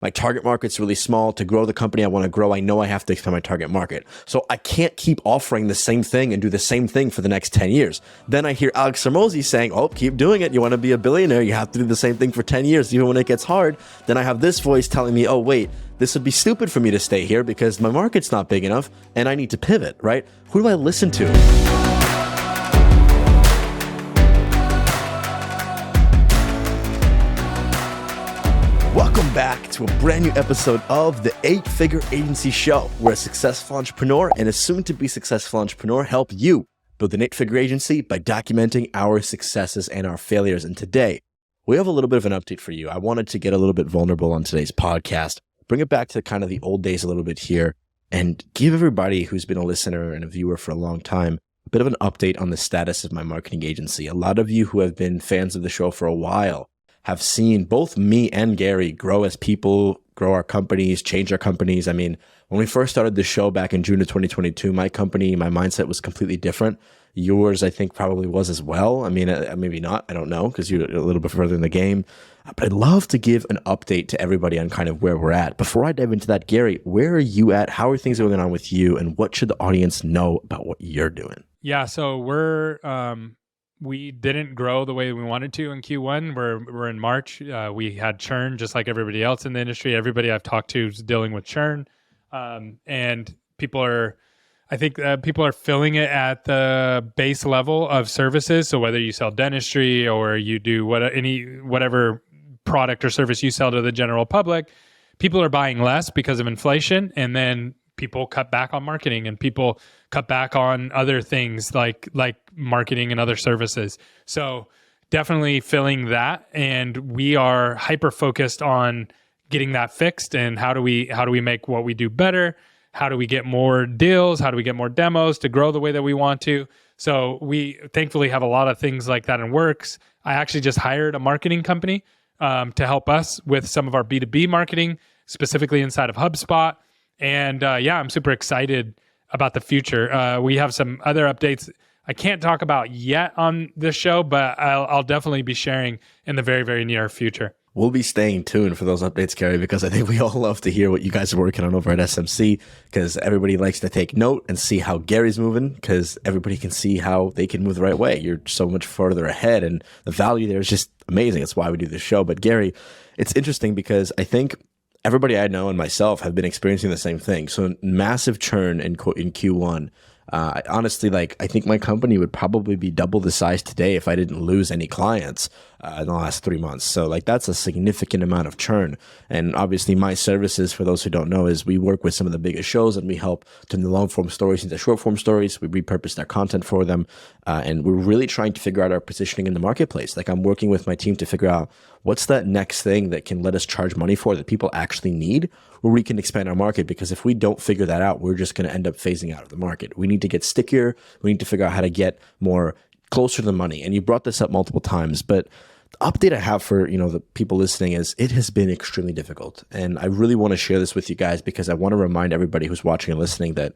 My target market's really small. To grow the company I want to grow, I know I have to expand my target market. So I can't keep offering the same thing and do the same thing for the next 10 years. Then I hear Alex Hormozi saying, oh, keep doing it. You want to be a billionaire, you have to do the same thing for 10 years, even when it gets hard. Then I have this voice telling me, oh, wait, this would be stupid for me to stay here because my market's not big enough and I need to pivot, right? Who do I listen to? Welcome back to a brand new episode of the 8-Figure Agency Show, where a successful entrepreneur and a soon-to-be successful entrepreneur help you build an 8-figure agency by documenting our successes and our failures. And today, we have a little bit of an update for you. I wanted to get a little bit vulnerable on today's podcast, bring it back to kind of the old days a little bit here, and give everybody who's been a listener and a viewer for a long time a bit of an update on the status of my marketing agency. A lot of you who have been fans of the show for a while have seen both me and Gary grow as people, grow our companies, change our companies. I mean, when we first started the show back in June of 2022, my company, my mindset was completely different. Yours, I think, probably was as well. I mean, maybe not. I don't know, because you're a little bit further in the game. But I'd love to give an update to everybody on kind of where we're at. Before I dive into that, Gary, where are you at? How are things going on with you? And what should the audience know about what you're doing? Yeah, so we didn't grow the way we wanted to in Q1. We're in March. We had churn just like everybody else in the industry. Everybody I've talked to is dealing with churn. And people are filling it at the base level of services. So whether you sell dentistry or you do whatever product or service you sell to the general public, people are buying less because of inflation. And then people cut back on marketing and people cut back on other things like marketing and other services. So definitely filling that. And we are hyper focused on getting that fixed. And how do we make what we do better? How do we get more deals? How do we get more demos to grow the way that we want to? So we thankfully have a lot of things like that in works. I actually just hired a marketing company to help us with some of our B2B marketing, specifically inside of HubSpot. And I'm super excited about the future. We have some other updates I can't talk about yet on this show, but I'll definitely be sharing in the very, very near future. We'll be staying tuned for those updates, Gary, because I think we all love to hear what you guys are working on over at SMC, because everybody likes to take note and see how Gary's moving, because everybody can see how they can move the right way. You're so much further ahead, and the value there is just amazing. That's why we do this show. But Gary, it's interesting because I think everybody I know and myself have been experiencing the same thing. So massive churn in Q1. Honestly, I think my company would probably be double the size today if I didn't lose any clients in the last 3 months. So that's a significant amount of churn. And obviously my services, for those who don't know, is we work with some of the biggest shows and we help turn the long form stories into short form stories. We repurpose their content for them. And we're really trying to figure out our positioning in the marketplace. I'm working with my team to figure out what's that next thing that can let us charge money for that people actually need, where we can expand our market. Because if we don't figure that out, we're just going to end up phasing out of the market. We need to get stickier. We need to figure out how to get more closer to the money. And you brought this up multiple times, but the update I have for the people listening is it has been extremely difficult. And I really want to share this with you guys because I want to remind everybody who's watching and listening that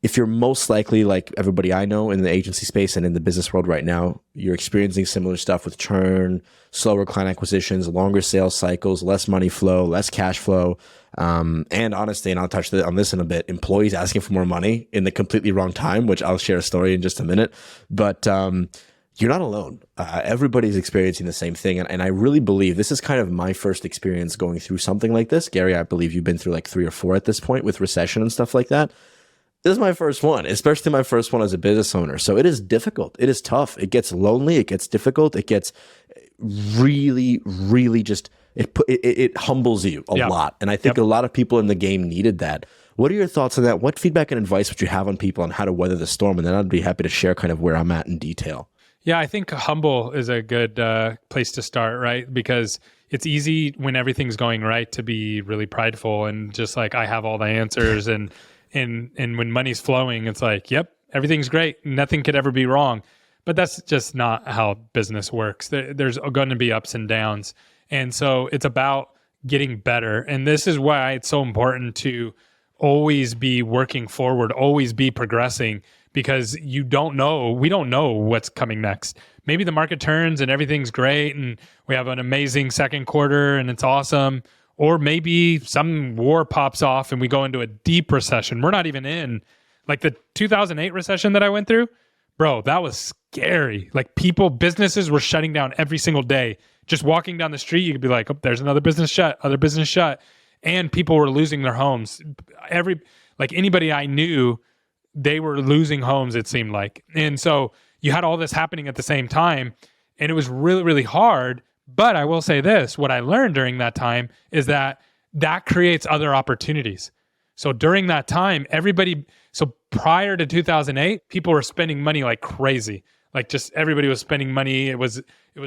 if you're most likely like everybody I know in the agency space and in the business world right now, you're experiencing similar stuff with churn, slower client acquisitions, longer sales cycles, less money flow, less cash flow, and honestly, and I'll touch on this in a bit, employees asking for more money in the completely wrong time, which I'll share a story in just a minute. But you're not alone. Everybody's experiencing the same thing. And I really believe this is kind of my first experience going through something like this. Gary, I believe you've been through like 3 or 4 at this point with recession and stuff like that. This is my first one, especially my first one as a business owner. So it is difficult. It is tough. It gets lonely. It gets difficult. It gets really, really just, it humbles you a lot. And I think a lot of people in the game needed that. What are your thoughts on that? What feedback and advice would you have on people on how to weather the storm? And then I'd be happy to share kind of where I'm at in detail. Yeah, I think humble is a good place to start, right? Because it's easy when everything's going right to be really prideful and just like, I have all the answers. And when money's flowing, it's like, yep, everything's great. Nothing could ever be wrong. But that's just not how business works. There's going to be ups and downs. And so it's about getting better. And this is why it's so important to always be working forward, always be progressing, because we don't know what's coming next. Maybe the market turns and everything's great and we have an amazing second quarter and it's awesome. or maybe some war pops off and we go into a deep recession. We're not even in like the 2008 recession that I went through. Bro, that was scary. Like businesses were shutting down every single day. Just walking down the street, you could be like, oh, there's another business shut, other business shut. And people were losing their homes. Anybody I knew, they were losing homes, it seemed like. And so you had all this happening at the same time. And it was really, really hard. But I will say this, what I learned during that time is that creates other opportunities. So during that time, prior to 2008, people were spending money like crazy. Like just everybody was spending money. It was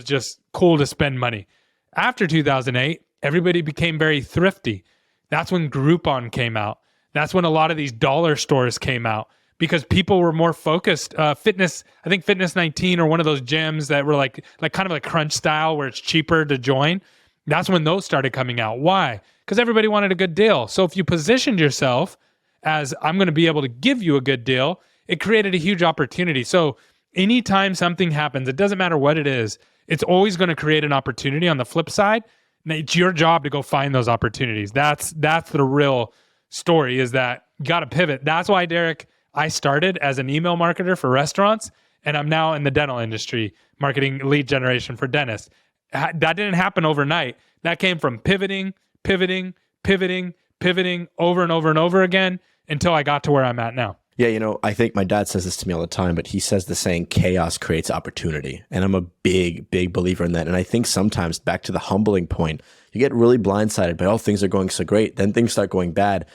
just cool to spend money. After 2008, everybody became very thrifty. That's when Groupon came out. That's when a lot of these dollar stores came out because people were more focused. Fitness 19 or one of those gyms that were like kind of like Crunch style where it's cheaper to join. That's when those started coming out. Why? Because everybody wanted a good deal. So if you positioned yourself as I'm going to be able to give you a good deal, it created a huge opportunity. So anytime something happens, it doesn't matter what it is, it's always going to create an opportunity on the flip side. And it's your job to go find those opportunities. That's the real story, is that you got to pivot. That's why, Derek, I started as an email marketer for restaurants, and I'm now in the dental industry, marketing lead generation for dentists. That didn't happen overnight. That came from pivoting over and over and over again until I got to where I'm at now. Yeah, I think my dad says this to me all the time, but he says the saying, chaos creates opportunity. And I'm a big, big believer in that. And I think sometimes, back to the humbling point, you get really blindsided by, oh, things are going so great. Then things start going bad.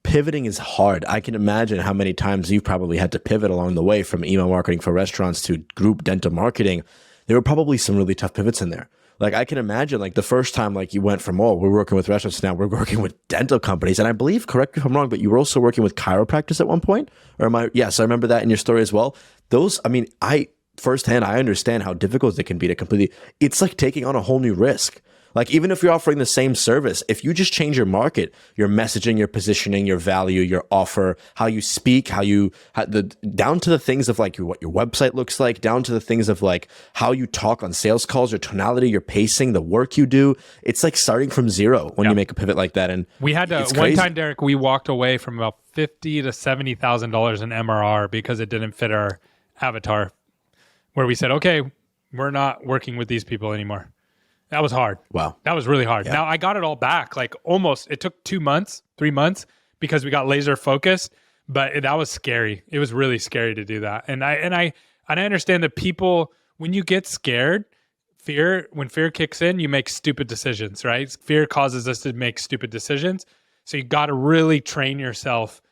Pivoting is hard. I can imagine how many times you've probably had to pivot along the way from email marketing for restaurants to group dental marketing. There were probably some really tough pivots in there. Like I can imagine like the first time like you went from, oh, we're working with restaurants, now we're working with dental companies. And I believe, correct me if I'm wrong, but you were also working with chiropractors at one point? Or am I? Yes, I remember that in your story as well. I firsthand, I understand how difficult it can be to completely, it's like taking on a whole new risk. Like even if you're offering the same service, if you just change your market, your messaging, your positioning, your value, your offer, how you speak, down to the things of like what your website looks like, down to the things of like how you talk on sales calls, your tonality, your pacing, the work you do, it's like starting from zero when you make a pivot like that. And we had to one time, Derek, we walked away from about $50,000 to $70,000 in MRR because it didn't fit our avatar, where we said, okay, we're not working with these people anymore. That was hard. Wow. That was really hard. Yeah. Now I got it all back. Like almost, it took 3 months because we got laser focused, but that was scary. It was really scary to do that. And I understand that people, when you get scared, when fear kicks in, you make stupid decisions, right? Fear causes us to make stupid decisions. So you got to really train yourself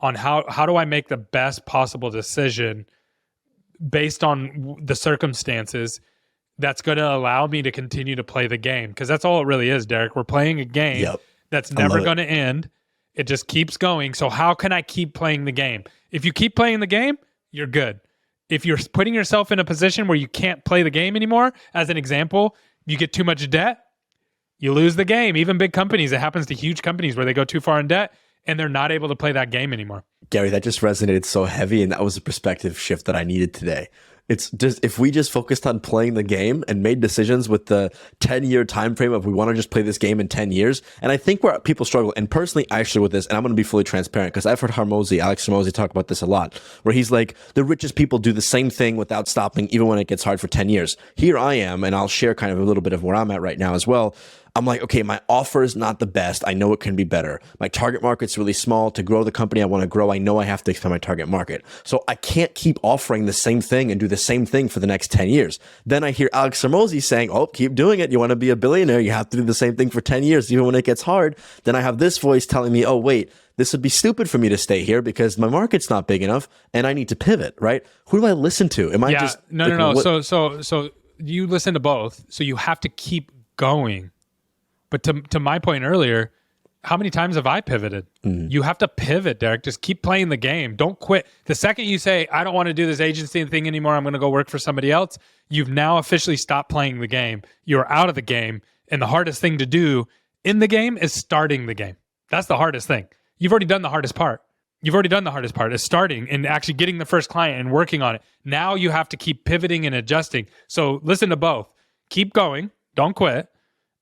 on how do I make the best possible decision based on the circumstances that's going to allow me to continue to play the game. Because that's all it really is, Derek. We're playing a game that's never going to end. It just keeps going. So how can I keep playing the game? If you keep playing the game, you're good. If you're putting yourself in a position where you can't play the game anymore, as an example, you get too much debt, you lose the game. Even big companies, it happens to huge companies where they go too far in debt and they're not able to play that game anymore. Gary, that just resonated so heavy, and that was a perspective shift that I needed today. It's just, if we just focused on playing the game and made decisions with the 10-year time frame of we want to just play this game in 10 years. And I think where people struggle, and personally I struggle with this, and I'm going to be fully transparent because I've heard Alex Hormozi talk about this a lot, where he's like, the richest people do the same thing without stopping even when it gets hard for 10 years. Here I am, and I'll share kind of a little bit of where I'm at right now as well. I'm like, okay, my offer is not the best. I know it can be better. My target market's really small. To grow the company I want to grow, I know I have to expand my target market. So I can't keep offering the same thing and do the same thing for the next 10 years. Then I hear Alex Hormozi saying, oh, keep doing it. You want to be a billionaire, you have to do the same thing for 10 years, even when it gets hard. Then I have this voice telling me, oh, wait, this would be stupid for me to stay here because my market's not big enough and I need to pivot, right? Who do I listen to? Am I just... No. So you listen to both. So you have to keep going. But to my point earlier, how many times have I pivoted? You have to pivot, Derek. Just keep playing the game. Don't quit. The second you say, I don't want to do this agency thing anymore, I'm going to go work for somebody else, you've now officially stopped playing the game. You're out of the game. And the hardest thing to do in the game is starting the game. That's the hardest thing. You've already done the hardest part. Is starting and actually getting the first client and working on it. Now you have to keep pivoting and adjusting. So listen to both. Keep going. Don't quit.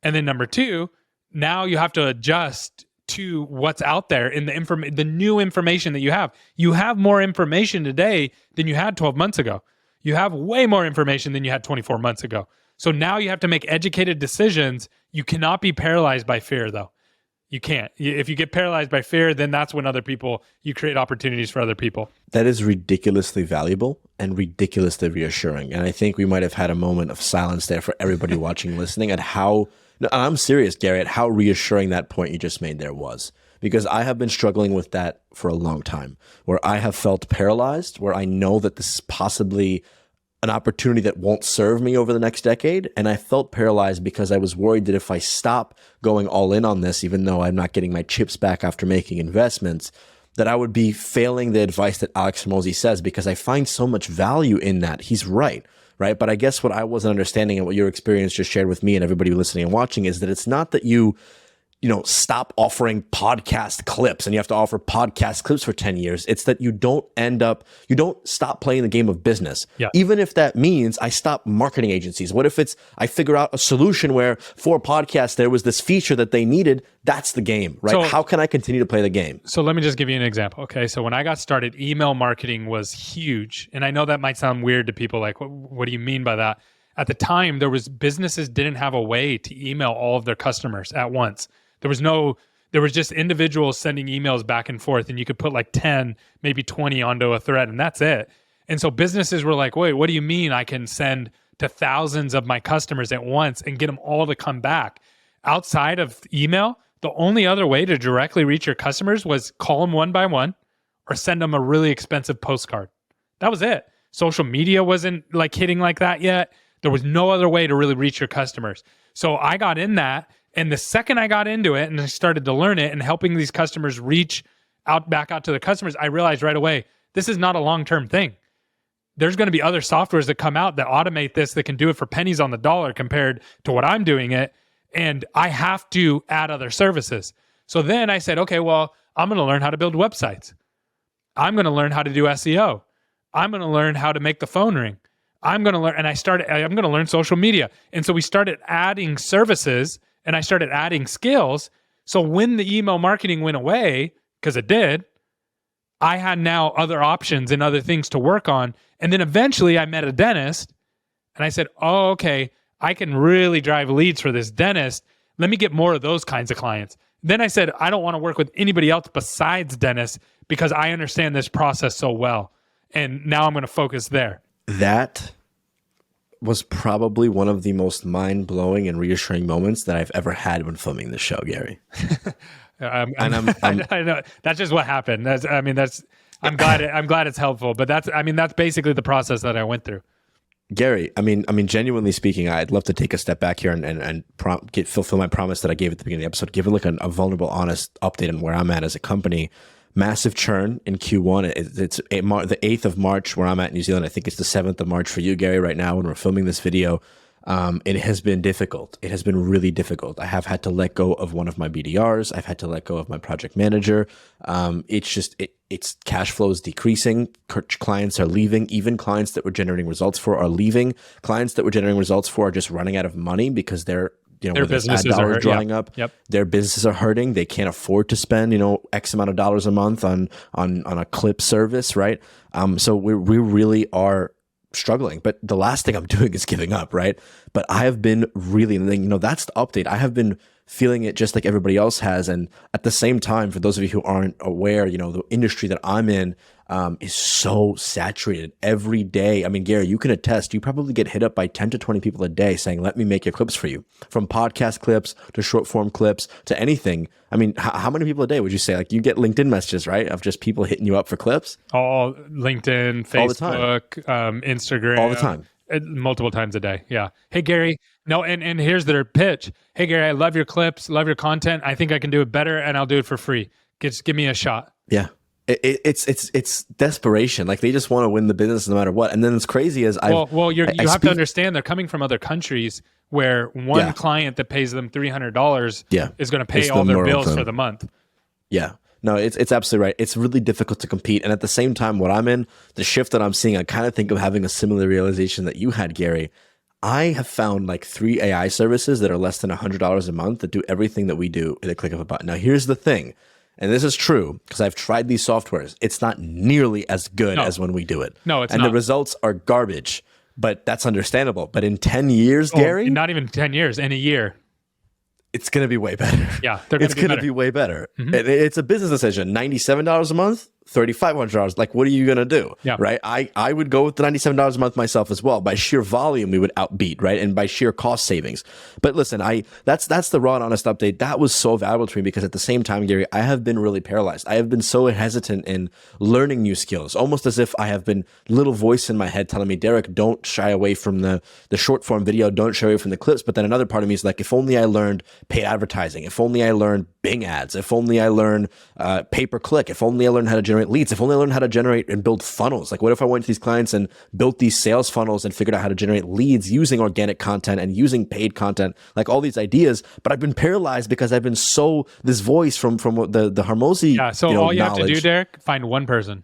And then number two, Now you have to adjust to what's out there in the new information that you have. You have more information today than you had 12 months ago. You have way more information than you had 24 months ago. So now you have to make educated decisions. You cannot be paralyzed by fear, though. You can't. If you get paralyzed by fear, then that's when you create opportunities for other people. That is ridiculously valuable and ridiculously reassuring. And I think we might have had a moment of silence there for everybody watching, listening, at how, no, I'm serious, Gary, at how reassuring that point you just made there was. Because I have been struggling with that for a long time, where I have felt paralyzed, where I know that this is possibly an opportunity that won't serve me over the next decade. And I felt paralyzed because I was worried that if I stop going all in on this, even though I'm not getting my chips back after making investments, that I would be failing the advice that Alex Hormozi says, because I find so much value in that. He's right? But I guess what I wasn't understanding and what your experience just shared with me and everybody listening and watching is that it's not that you stop offering podcast clips and you have to offer podcast clips for 10 years. It's that you don't stop playing the game of business. Yeah. Even if that means I stop marketing agencies. What if I figure out a solution where for podcasts, there was this feature that they needed? That's the game, right? So, how can I continue to play the game? So let me just give you an example. Okay. So when I got started, email marketing was huge. And I know that might sound weird to people, like, what do you mean by that? At the time, businesses didn't have a way to email all of their customers at once. There was just individuals sending emails back and forth, and you could put like 10, maybe 20 onto a thread, and that's it. And so businesses were like, wait, what do you mean I can send to thousands of my customers at once and get them all to come back? Outside of email, the only other way to directly reach your customers was call them one by one or send them a really expensive postcard. That was it. Social media wasn't like hitting like that yet. There was no other way to really reach your customers. So I got in that. And the second I got into it and I started to learn it and helping these customers reach back out to their customers, I realized right away, this is not a long-term thing. There's going to be other softwares that come out that automate this, that can do it for pennies on the dollar compared to what I'm doing it. And I have to add other services. So then I said, okay, well, I'm going to learn how to build websites. I'm going to learn how to do SEO. I'm going to learn how to make the phone ring. I'm going to learn, and I'm going to learn social media. And so we started adding services and I started adding skills. So when the email marketing went away, because it did, I had now other options and other things to work on. And then eventually I met a dentist and I said, oh, okay, I can really drive leads for this dentist. Let me get more of those kinds of clients. Then I said, I don't want to work with anybody else besides dentists because I understand this process so well. And now I'm going to focus there. That was probably one of the most mind-blowing and reassuring moments that I've ever had when filming the show, Gary. I know that's just what happened. I'm glad it's helpful, but that's basically the process that I went through. Gary, I mean, genuinely speaking, I'd love to take a step back here and fulfill my promise that I gave at the beginning of the episode. Give it like a vulnerable, honest update on where I'm at as a company. Massive churn in Q1. It's the 8th of March where I'm at in New Zealand. I think it's the 7th of March for you, Gary, right now when we're filming this video. It has been difficult. It has been really difficult. I have had to let go of one of my BDRs. I've had to let go of my project manager. It's cash flow is decreasing. Clients are leaving. Even clients that we're generating results for are leaving. Clients that we're generating results for are just running out of money because their businesses are drying up. Yep. Their businesses are hurting. They can't afford to spend, X amount of dollars a month on a clip service, right? So we really are struggling. But the last thing I'm doing is giving up, right? But I have been really, that's the update. I have been feeling it just like everybody else has. And at the same time, for those of you who aren't aware, the industry that I'm in is so saturated every day. I mean, Gary, you can attest, you probably get hit up by 10 to 20 people a day saying, let me make your clips for you. From podcast clips to short form clips to anything. I mean, how many people a day would you say? Like you get LinkedIn messages, right? Of just people hitting you up for clips? All LinkedIn, Facebook, Instagram. All the time. Multiple times a day. Yeah. Hey, Gary. No, and here's their pitch. Hey, Gary, I love your clips, love your content. I think I can do it better and I'll do it for free. Just give me a shot. Yeah. It's desperation. Like they just want to win the business no matter what. And then it's crazy as you have to understand they're coming from other countries where one client that pays them $300 is going to pay all their bills for the month. Yeah. No, it's absolutely right. It's really difficult to compete. And at the same time, what I'm in, the shift that I'm seeing, I kind of think of having a similar realization that you had, Gary. I have found like 3 AI services that are less than $100 a month that do everything that we do at the click of a button. Now, here's the thing, and this is true because I've tried these softwares. It's not nearly as good as when we do it. No, it's and not. The results are garbage, but that's understandable. But in 10 years, Gary, not even 10 years, in a year, it's going to be way better. Yeah, it's going to be way better. It's a business decision. $97 a month, $3,500. Like, what are you going to do? Yeah. Right. I would go with the $97 a month myself as well. By sheer volume, we would outbeat, right? And by sheer cost savings. But listen, that's the raw and honest update. That was so valuable to me because at the same time, Gary, I have been really paralyzed. I have been so hesitant in learning new skills, almost as if I have been little voice in my head telling me, Derek, don't shy away from the short form video. Don't shy away from the clips. But then another part of me is like, if only I learned paid advertising, if only I learned Bing ads, if only I learned pay-per-click, if only I learned how to generate leads, if only I learned how to generate and build funnels. Like, what if I went to these clients and built these sales funnels and figured out how to generate leads using organic content and using paid content, like all these ideas. But I've been paralyzed because I've been this voice from the Hormozy. Yeah. So all you have to do, knowledge. Derek, find one person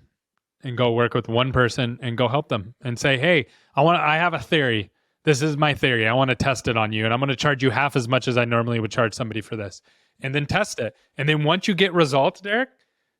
and go work with one person and go help them and say, hey, I have a theory. This is my theory. I want to test it on you, and I'm going to charge you half as much as I normally would charge somebody for this. And then test it. And then once you get results, Derek,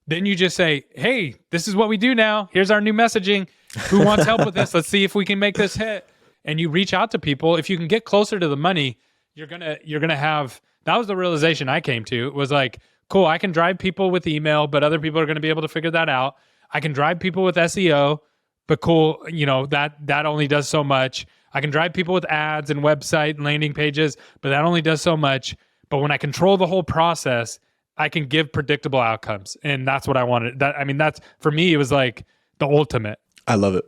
then you just say, hey, this is what we do now. Here's our new messaging. Who wants help with this? Let's see if we can make this hit. And you reach out to people. If you can get closer to the money, you're gonna have. That was the realization I came to. It was like, cool, I can drive people with email, but other people are going to be able to figure that out. I can drive people with SEO, but cool, that only does so much. I can drive people with ads and website and landing pages, but that only does so much. But when I control the whole process, I can give predictable outcomes. And that's what I wanted. That's for me, it was like the ultimate. I love it.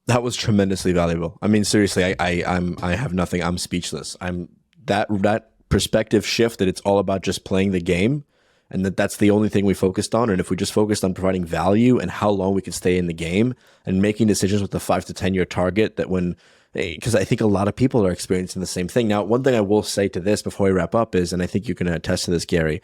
That was tremendously valuable. I mean, seriously, I have nothing. I'm speechless. That perspective shift that it's all about just playing the game, and that's the only thing we focused on. And if we just focused on providing value and how long we can stay in the game and making decisions with the 5 to 10 year target, because I think a lot of people are experiencing the same thing. Now, one thing I will say to this before we wrap up is, and I think you can attest to this, Gary,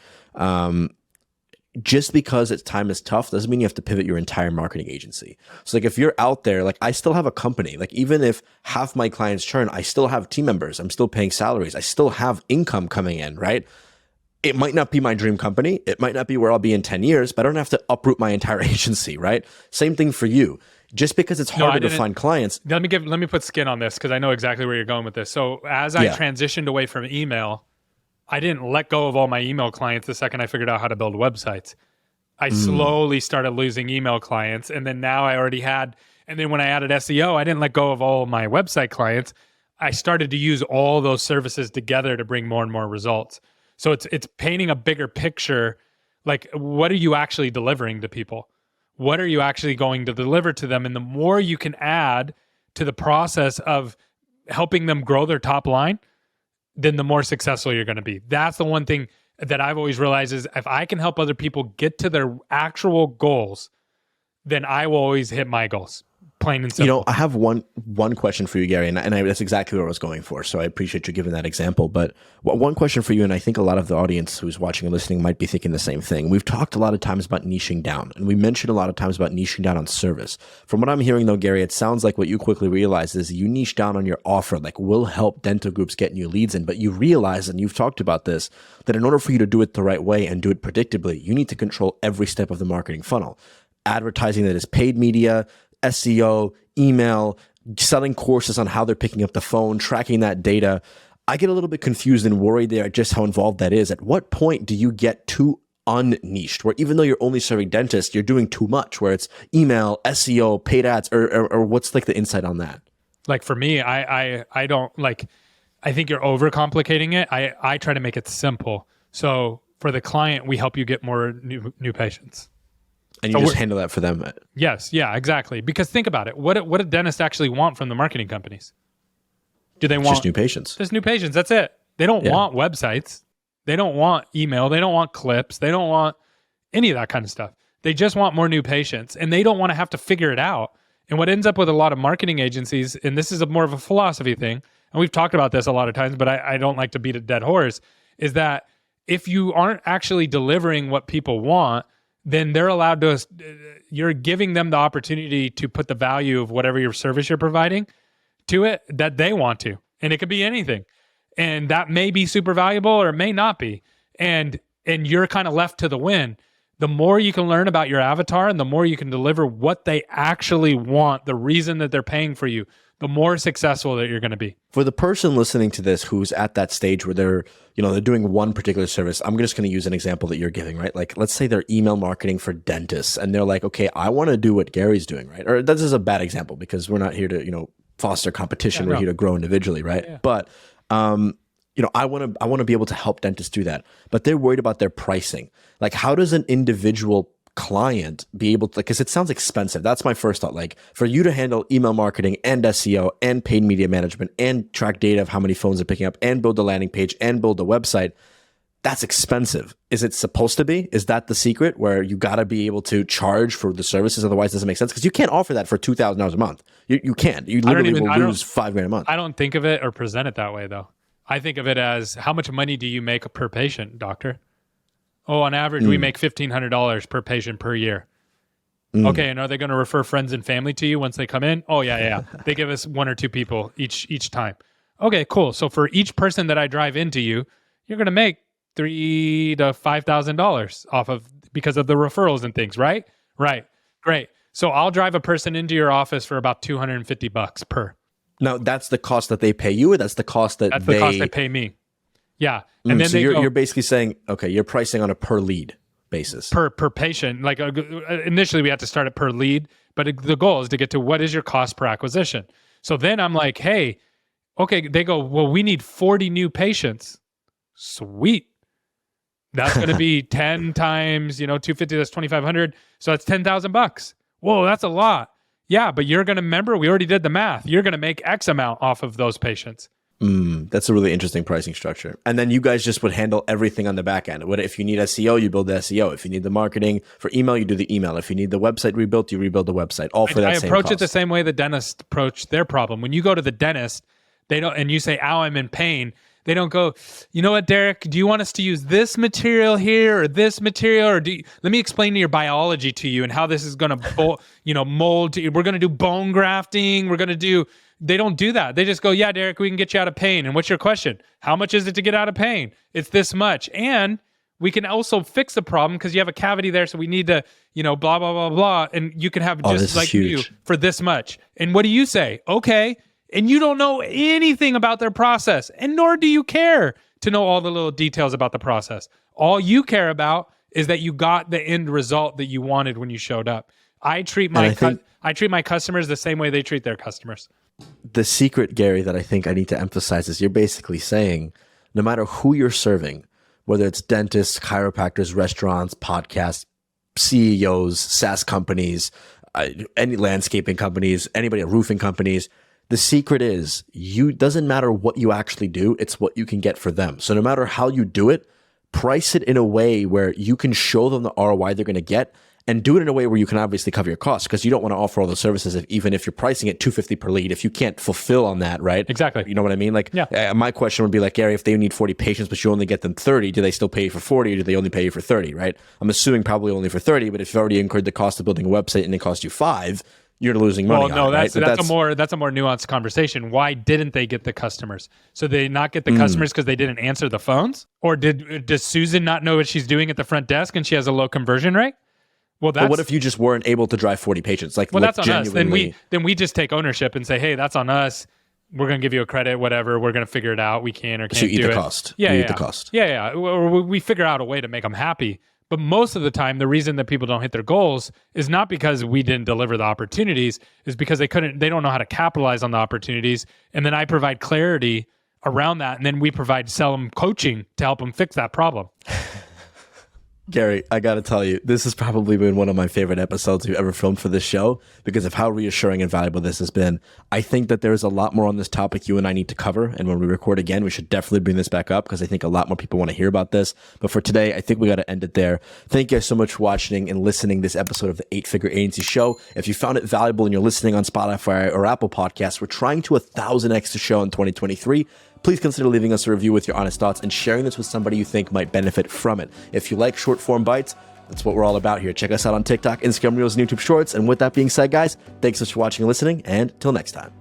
just because time is tough doesn't mean you have to pivot your entire marketing agency. So like if you're out there, like I still have a company, like even if half my clients churn, I still have team members. I'm still paying salaries. I still have income coming in, right? It might not be my dream company. It might not be where I'll be in 10 years, but I don't have to uproot my entire agency, right? Same thing for you. Just because it's harder to find clients. Let me put skin on this because I know exactly where you're going with this. So as I transitioned away from email, I didn't let go of all my email clients the second I figured out how to build websites. I slowly started losing email clients, and then now I already had, and then when I added SEO, I didn't let go of all my website clients. I started to use all those services together to bring more and more results. So it's painting a bigger picture. Like, what are you actually delivering to people? What are you actually going to deliver to them? And the more you can add to the process of helping them grow their top line, then the more successful you're going to be. That's the one thing that I've always realized is if I can help other people get to their actual goals, then I will always hit my goals. Plain and simple. I have one question for you, Gary, and that's exactly what I was going for. So I appreciate you giving that example. But one question for you, and I think a lot of the audience who's watching and listening might be thinking the same thing. We've talked a lot of times about niching down, and we mentioned a lot of times about niching down on service. From what I'm hearing, though, Gary, it sounds like what you quickly realize is you niche down on your offer, like we'll help dental groups get new leads in. But you realize, and you've talked about this, that in order for you to do it the right way and do it predictably, you need to control every step of the marketing funnel. Advertising that is paid media, SEO, email, selling courses on how they're picking up the phone, tracking that data. I get a little bit confused and worried there at just how involved that is. At what point do you get too unniched, where even though you're only serving dentists, you're doing too much, where it's email, SEO, paid ads, or what's like the insight on that? Like for me, I don't like, I think you're overcomplicating it. I try to make it simple. So for the client, we help you get more new patients. And you just handle that for them. Yes, yeah, exactly. Because think about it. What do dentists actually want from the marketing companies? Do they want just new patients? Just new patients. That's it. They don't want websites. They don't want email. They don't want clips. They don't want any of that kind of stuff. They just want more new patients, and they don't want to have to figure it out. And what ends up with a lot of marketing agencies, and this is more of a philosophy thing, and we've talked about this a lot of times, but I don't like to beat a dead horse, is that if you aren't actually delivering what people want, then they're allowed you're giving them the opportunity to put the value of whatever your service you're providing to it that they want to. And it could be anything. And that may be super valuable or it may not be. And you're kind of left to the win. The more you can learn about your avatar and the more you can deliver what they actually want, the reason that they're paying for you, the more successful that you're going to be. For the person listening to this who's at that stage where they're doing one particular service, I'm just going to use an example that you're giving, right? Like, let's say they're email marketing for dentists and they're like, okay, I want to do what Gary's doing, right? Or this is a bad example because we're not here to, foster competition. We're here to grow individually, right? Yeah. But, I want to be able to help dentists do that, but they're worried about their pricing. Like, how does an individual client be able to, because it sounds expensive. That's my first thought. Like, for you to handle email marketing and SEO and paid media management and track data of how many phones are picking up and build a landing page and build a website, that's expensive. Is it supposed to be? Is that the secret where you got to be able to charge for the services? Otherwise it doesn't make sense, because you can't offer that for $2,000 a month. You can't. You literally will lose $5,000 a month. I don't think of it or present it that way though. I think of it as, how much money do you make per patient, doctor? Oh, on average, we make $1,500 per patient per year. Okay, and are they going to refer friends and family to you once they come in? Oh, yeah. They give us 1 or 2 people each time. Okay, cool. So for each person that I drive into you, you're going to make $3,000 to $5,000 because of the referrals and things, right? Right. Great. So I'll drive a person into your office for about $250 per. Now, that's the cost that they pay you, or that's the cost that the cost they pay me. Yeah. And then so you're basically saying, okay, you're pricing on a per lead basis. Per patient. Like, initially we had to start at per lead, but the goal is to get to what is your cost per acquisition. So then I'm like, hey, okay, they go, well, we need 40 new patients. Sweet. That's going to be 10 times, 250, that's 2,500. So that's $10,000. Whoa, that's a lot. Yeah, but you're going to remember, we already did the math. You're going to make X amount off of those patients. That's a really interesting pricing structure. And then you guys just would handle everything on the back end. If you need SEO, you build the SEO. If you need the marketing for email, you do the email. If you need the website rebuilt, you rebuild the website. All for that same cost. I approach it the same way the dentist approached their problem. When you go to the dentist, they don't, and you say, ow, I'm in pain. They don't go, you know what, Derek, do you want us to use this material here or this material? Or let me explain your biology to you and how this is going to, mold. We're going to do bone grafting. They don't do that. They just go, yeah, Derek, we can get you out of pain. And what's your question? How much is it to get out of pain? It's this much. And we can also fix the problem because you have a cavity there. So we need to, blah, blah, blah, blah. And you can have just like you for this much. And what do you say? Okay. And you don't know anything about their process, and nor do you care to know all the little details about the process. All you care about is that you got the end result that you wanted when you showed up. I treat my customers the same way they treat their customers. The secret, Gary, that I think I need to emphasize is you're basically saying, no matter who you're serving, whether it's dentists, chiropractors, restaurants, podcasts, CEOs, SaaS companies, any landscaping companies, anybody, roofing companies, the secret is doesn't matter what you actually do, it's what you can get for them. So no matter how you do it, price it in a way where you can show them the ROI they're going to get, and do it in a way where you can obviously cover your costs, because you don't want to offer all those services even if you're pricing it $250 per lead, if you can't fulfill on that, right? Exactly. You know what I mean? Like, my question would be like, Gary, if they need 40 patients, but you only get them 30, do they still pay you for 40 or do they only pay you for 30, right? I'm assuming probably only for 30, but if you've already incurred the cost of building a website and it costs you 5, you're losing money. Well, no, on it, that's a more nuanced conversation. Why didn't they get the customers? So they not get the customers because they didn't answer the phones, or does Susan not know what she's doing at the front desk and she has a low conversion rate? Well, but what if you just weren't able to drive 40 patients? Like, well, that's on us. Then we just take ownership and say, hey, that's on us. We're going to give you a credit, whatever. We're going to figure it out. We can or can't do it. So you eat the cost. Yeah, you eat the cost. Yeah. Or we figure out a way to make them happy. But most of the time, the reason that people don't hit their goals is not because we didn't deliver the opportunities, is because they don't know how to capitalize on the opportunities. And then I provide clarity around that. And then we sell them coaching to help them fix that problem. Gary, I got to tell you, this has probably been one of my favorite episodes we've ever filmed for this show because of how reassuring and valuable this has been. I think that there's a lot more on this topic you and I need to cover. And when we record again, we should definitely bring this back up because I think a lot more people want to hear about this. But for today, I think we got to end it there. Thank you guys so much for watching and listening to this episode of the 8-Figure Agency Show. If you found it valuable and you're listening on Spotify or Apple Podcasts, we're trying to 1,000x the show in 2023. Please consider leaving us a review with your honest thoughts and sharing this with somebody you think might benefit from it. If you like short form bites, that's what we're all about here. Check us out on TikTok, Instagram Reels, and YouTube Shorts. And with that being said, guys, thanks so much for watching and listening, and till next time.